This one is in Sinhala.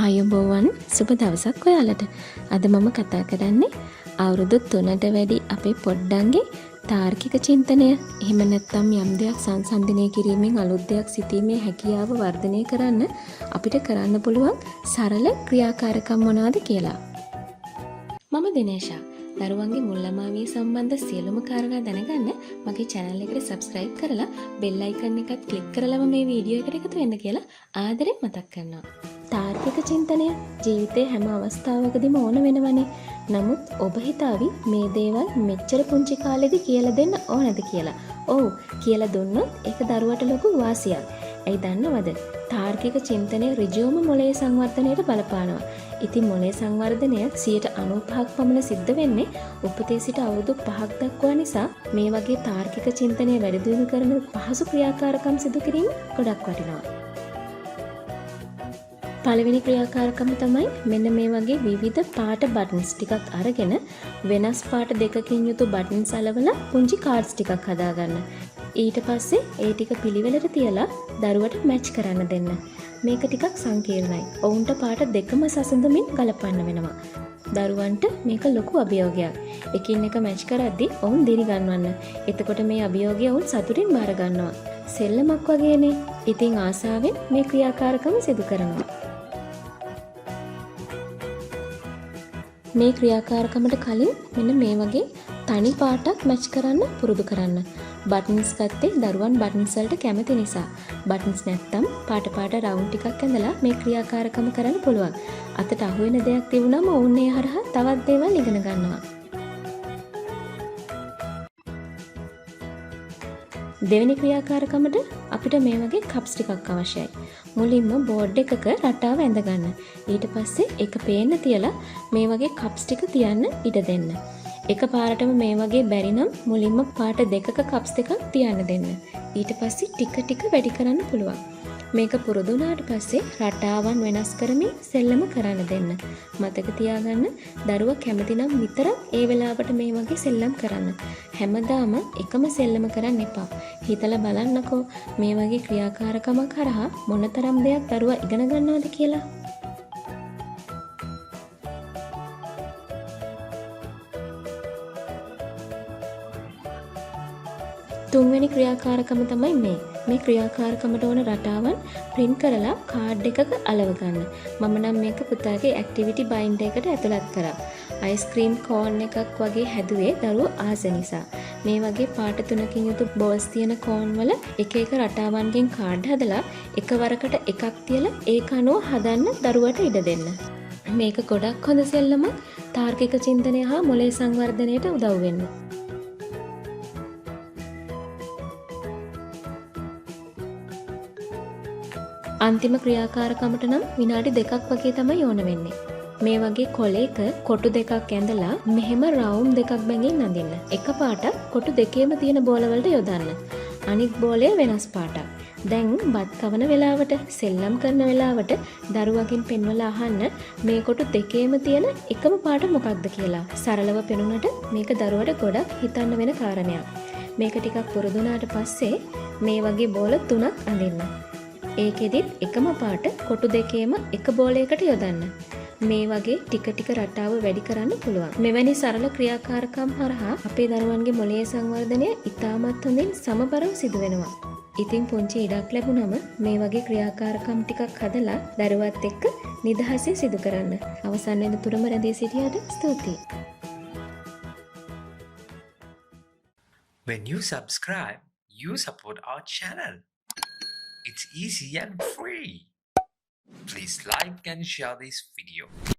ආයුබෝවන් සුබ දවසක් ඔයාලට. අද මම කතා කරන්නේ අවුරුදු 3ට වැඩි අපේ පොඩ්ඩන්ගේ තාර්කික චින්තනය. එහෙම නැත්නම් යම් දෙයක් සංසන්දනය කිරීමෙන් අලුත් දෙයක් සිතීමේ හැකියාව වර්ධනය කරන්න අපිට කරන්න පුළුවන් සරල ක්‍රියාකාරකම් මොනවාද කියලා. මම දිනේෂා. දරුවන්ගේ මුල් ළමාවිය සම්බන්ධ සියලුම කාරණා දැනගන්න මගේ channel එකට subscribe කරලා bell icon එකත් click කරලම මේ වීඩියෝ එකට එකතු වෙන්න කියලා ආදරෙන් මතක් කරනවා. තාර්කික චින්තනය ජීවිතේ හැම අවස්ථාවකදීම ඕන වෙනවනේ. නමුත් ඔබ හිතාවි මේ දේවල් මෙච්චර පුංචි කාලෙදි කියලා දෙන්න ඕනද කියලා. ඔව් කියලා දුන්නොත් ඒක දරුවට ලොකු වාසියක්. ඇයි දන්නවද? තාර්කික චින්තනය ඍජුවම මොළයේ සංවර්ධනයට බලපානවා. ඉතින් මොළයේ සංවර්ධනය 95ක් පමණ සිද්ධ වෙන්නේ උපතේ සිට අවුරුදු 5ක් දක්වා නිසා මේ වගේ තාර්කික චින්තනය වැඩි දියුණු කරන පහසු ක්‍රියාකාරකම් සිදු කිරීම ගොඩක් වටිනවා. පළවෙනි ක්‍රියාකාරකම තමයි මෙන්න මේ වගේ විවිධ පාට බටන්ස් ටිකක් අරගෙන වෙනස් පාට දෙකකින් යුතු බටන්ස් අලවලා පුංචි කාඩ්ස් ටිකක් හදාගන්න. ඊට පස්සේ ඒ ටික පිළිවෙලට තියලා දරුවට මැච් කරන්න දෙන්න. මේක ටිකක් සංකීර්ණයි. ඔවුන්ට පාට දෙකම සසඳමින් ගලපන්න වෙනවා. දරුවන්ට මේක ලොකු අභියෝගයක්. එකින් එක මැච් කරද්දී ඔවුන් දිරි ගන්නවන්න. එතකොට මේ අභියෝගය ඔවුන් සතුටින් බාර ගන්නවා. සෙල්ලමක් වගේනේ. ඉතින් ආසාවෙන් මේ ක්‍රියාකාරකම සිදු කරනවා. මේ ක්‍රියාකාරකමට කලින් මෙන්න මේ වගේ තනි පාටක් මැච් කරන්න පුරුදු කරන්න. බටන්ස් ගත්තේ දරුවන් බටන්ස් වලට කැමති නිසා. බටන්ස් නැත්තම් පාට රවුන්ඩ් ටිකක් ඇඳලා මේ ක්‍රියාකාරකම කරන්න පුළුවන්. අතට අහු වෙන දෙයක් තිබුණාම ඕන් ඒ හරහා තවත් දේවල් ඉගෙන ගන්නවා. දෙවෙනි ක්‍රියාකාරකමට අපිට මේ වගේ කප්ස් ටිකක් අවශ්‍යයි. මුලින්ම බෝඩ් එකක රටාව ඇඳ ගන්න. ඊට පස්සේ ඒක පේන්න තියලා මේ වගේ කප්ස් ටික තියන්න ඉඩ දෙන්න. එක පාරටම මේ වගේ බැරි නම් මුලින්ම පාට දෙකක කප්ස් දෙකක් තියන්න දෙන්න. ඊට පස්සේ ටික වැඩි කරන්න පුළුවන්. මේක පුරුදු වුණාට පස්සේ රටාවන් වෙනස් කරමින් සෙල්ලම කරන්න දෙන්න. මතක තියාගන්න දරුවා කැමති නම් විතරක් ඒ වෙලාවට මේ වගේ සෙල්ලම් කරන්න. හැමදාම එකම සෙල්ලම කරන්න එපා. හිතලා බලන්නකෝ මේ වගේ ක්‍රියාකාරකමක් කරහා මොනතරම් දෙයක් දරුවා ඉගෙන ගන්නවද කියලා. තුන්වෙනි ක්‍රියාකාරකම තමයි මේ ක්‍රියාකාරකමට ඕන රටාවන් print කරලා කාඩ් එකක අලව ගන්න. මම නම් මේක පුතාගේ activity binder එකට ඇතුළත් කරා. අයිස්ක්‍රීම් කෝන් එකක් වගේ හැදුවේ දරුවෝ ආස නිසා. මේ වගේ පාට තුනකින් යුතු බෝල්ස් තියෙන කෝන් වල එක එක රටාවන්ගෙන් කාඩ් හදලා එකවරකට එකක් තියලා ඒක අනුව හදන්න දරුවට ඉඩ දෙන්න. මේක ගොඩක් හොඳ සෙල්ලමක්. තාර්කික චින්තනය හා මොළයේ සංවර්ධනයට උදව් වෙන්න. අන්තිම ක්‍රියාකාරකමට නම් විනාඩි 2ක් වගේ තමයි ඕන වෙන්නේ. මේ වගේ කොලයක කොටු දෙකක් ඇඳලා මෙහෙම රවුම් දෙකක් බැගින් අඳින්න. එක පාටක් කොටු දෙකේම තියෙන බෝලවලට යොදන්න. අනිත් බෝලය වෙනස් පාටක්. දැන් බත් කවන වෙලාවට, සෙල්ලම් කරන වෙලාවට දරුවගෙන් පෙන්වලා අහන්න මේ කොටු දෙකේම තියෙන එකම පාට මොකක්ද කියලා. සරලව පෙනුනට මේක දරුවට ගොඩක් හිතන්න වෙන කාරණයක්. මේක ටිකක් පුරුදු වුණාට පස්සේ මේ වගේ බෝල 3ක් අඳින්න. ඒකෙදිත් එකම පාට කොටු දෙකේම එක බෝලයකට යොදන්න. මේ වගේ ටික රටාව වැඩි කරන්න පුළුවන්. මෙවැනි සරල ක්‍රියාකාරකම් හරහා අපේ දරුවන්ගේ මොළයේ සංවර්ධනය ඉතාමත් හොඳින් සමබරව සිදු වෙනවා. ඉතින් පුංචි ඉඩක් ලැබුණම මේ වගේ ක්‍රියාකාරකම් ටිකක් හදලා දරුවත් එක්ක නිදහසේ සිදු කරන්න. අවසන් වෙනතුරම රැඳී සිටියට ස්තුතියි. When you subscribe, you support our channel. It's easy and free. Please like and share this video.